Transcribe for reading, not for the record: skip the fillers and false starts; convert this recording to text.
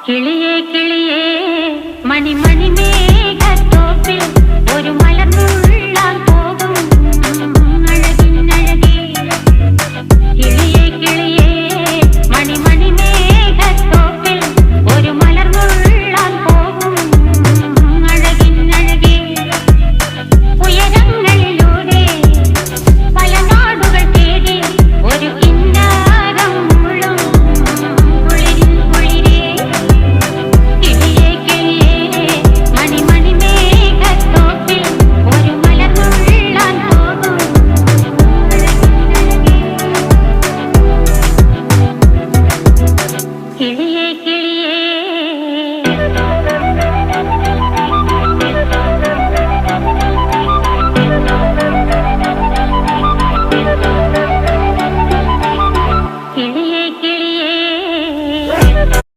കിളിയേ കിളിയേ മണിമണി മേഘത്തോപ്പിൽ ഒരു മലർന്നുള്ളാൻ പോകും അഴകിനഴകേ. കിളിയേ കിളിയേ മണിമണി മേഘത്തോപ്പിൽ ഒരു മലർന്നുള്ളാൻ പോകും അഴകിനഴകേ. ഉയരങ്ങളിലൂടെ പല നാടുകൾ തേടി ഒരു കിന്നാരം മുഴും കുളിരിൻ കുളിരേ. കിളിയേ കിളിയേ മണിമണി മേഘത്തോപ്പിൽ ഒരു മലർന്നുള്ളാൻ പോകും അഴകിനഴകേ. കിളിയേ